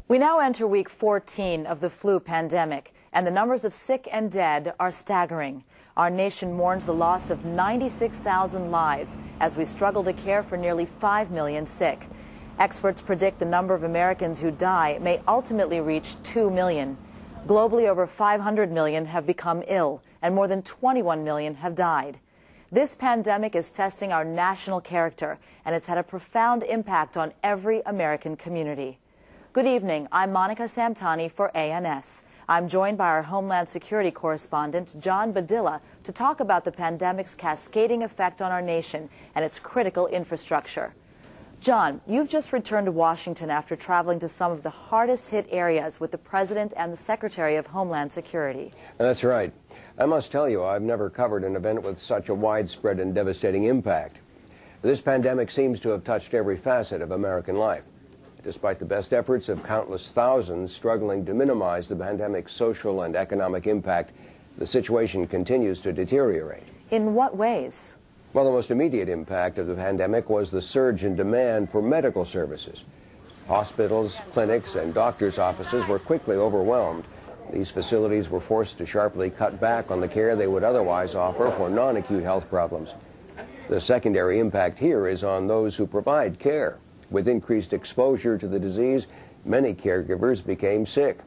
We now enter week 14 of the flu pandemic, and the numbers of sick and dead are staggering. Our nation mourns the loss of 96,000 lives as we struggle to care for nearly 5 million sick. Experts predict the number of Americans who die may ultimately reach 2 million. Globally, over 500 million have become ill, and more than 21 million have died. This pandemic is testing our national character, and it's had a profound impact on every American community. Good evening. I'm Monica Samtani for ANS. I'm joined by our Homeland Security correspondent, John Badilla, to talk about the pandemic's cascading effect on our nation and its critical infrastructure. John, you've just returned to Washington after traveling to some of the hardest hit areas with the President and the Secretary of Homeland Security. That's right. I must tell you, I've never covered an event with such a widespread and devastating impact. This pandemic seems to have touched every facet of American life. Despite the best efforts of countless thousands struggling to minimize the pandemic's social and economic impact, the situation continues to deteriorate. In what ways? Well, the most immediate impact of the pandemic was the surge in demand for medical services. Hospitals, clinics, and doctors' offices were quickly overwhelmed. These facilities were forced to sharply cut back on the care they would otherwise offer for non-acute health problems. The secondary impact here is on those who provide care. With increased exposure to the disease, many caregivers became sick.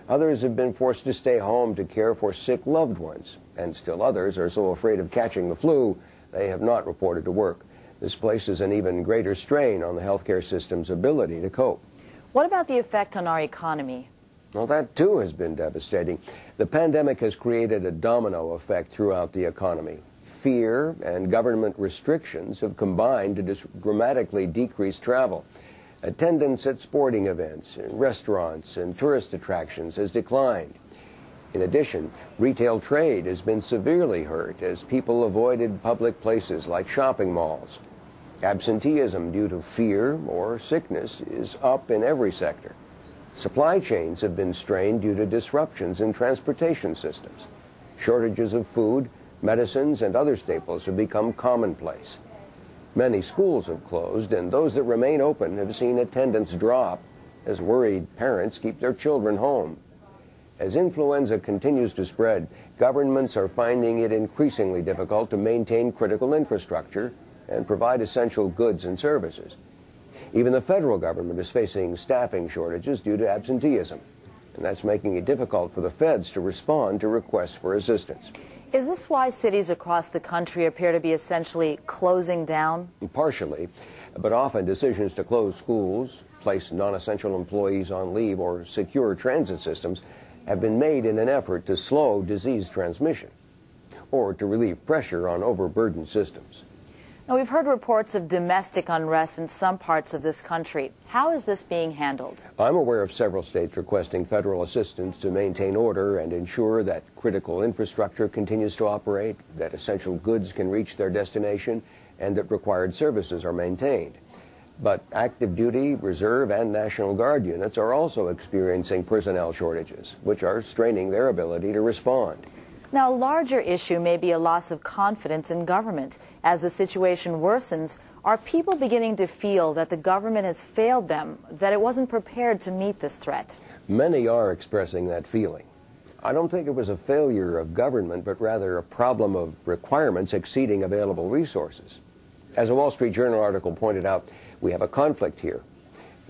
Others have been forced to stay home to care for sick loved ones, and still others are so afraid of catching the flu they have not reported to work. This places an even greater strain on the healthcare system's ability to cope. What about the effect on our economy? Well, that too has been devastating. The pandemic has created a domino effect throughout the economy. Fear and government restrictions have combined to dramatically decrease travel. Attendance at sporting events, restaurants, and tourist attractions has declined. In addition, retail trade has been severely hurt as people avoided public places like shopping malls. Absenteeism due to fear or sickness is up in every sector. Supply chains have been strained due to disruptions in transportation systems. Shortages of food, medicines, and other staples have become commonplace. Many schools have closed, and those that remain open have seen attendance drop as worried parents keep their children home. As influenza continues to spread, governments are finding it increasingly difficult to maintain critical infrastructure and provide essential goods and services. Even the federal government is facing staffing shortages due to absenteeism, and that's making it difficult for the feds to respond to requests for assistance. Is this why cities across the country appear to be essentially closing down? Partially, but often decisions to close schools, place non-essential employees on leave, or secure transit systems have been made in an effort to slow disease transmission or to relieve pressure on overburdened systems. Now, we've heard reports of domestic unrest in some parts of this country. How is this being handled? I'm aware of several states requesting federal assistance to maintain order and ensure that critical infrastructure continues to operate, that essential goods can reach their destination, and that required services are maintained. But active duty, reserve, and National Guard units are also experiencing personnel shortages, which are straining their ability to respond. Now, a larger issue may be a loss of confidence in government. As the situation worsens, are people beginning to feel that the government has failed them, that it wasn't prepared to meet this threat? Many are expressing that feeling. I don't think it was a failure of government, but rather a problem of requirements exceeding available resources. As a Wall Street Journal article pointed out, we have a conflict here.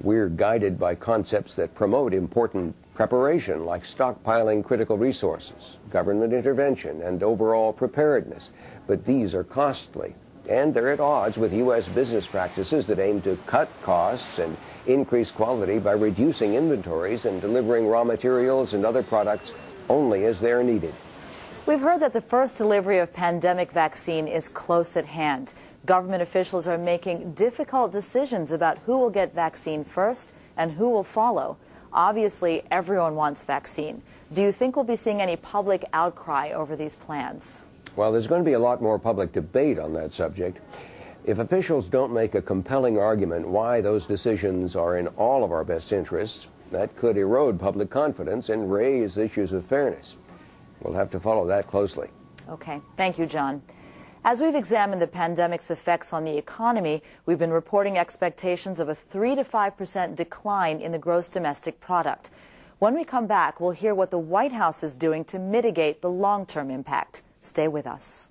We're guided by concepts that promote important preparation, like stockpiling critical resources, government intervention, and overall preparedness. But these are costly, and they're at odds with U.S. business practices that aim to cut costs and increase quality by reducing inventories and delivering raw materials and other products only as they're needed. We've heard that the first delivery of pandemic vaccine is close at hand. Government officials are making difficult decisions about who will get vaccine first and who will follow. Obviously, everyone wants vaccine. Do you think we'll be seeing any public outcry over these plans? Well, there's going to be a lot more public debate on that subject. If officials don't make a compelling argument why those decisions are in all of our best interests, that could erode public confidence and raise issues of fairness. We'll have to follow that closely. Okay. Thank you, John. As we've examined the pandemic's effects on the economy, we've been reporting expectations of a 3 to 5% decline in the gross domestic product. When we come back, we'll hear what the White House is doing to mitigate the long-term impact. Stay with us.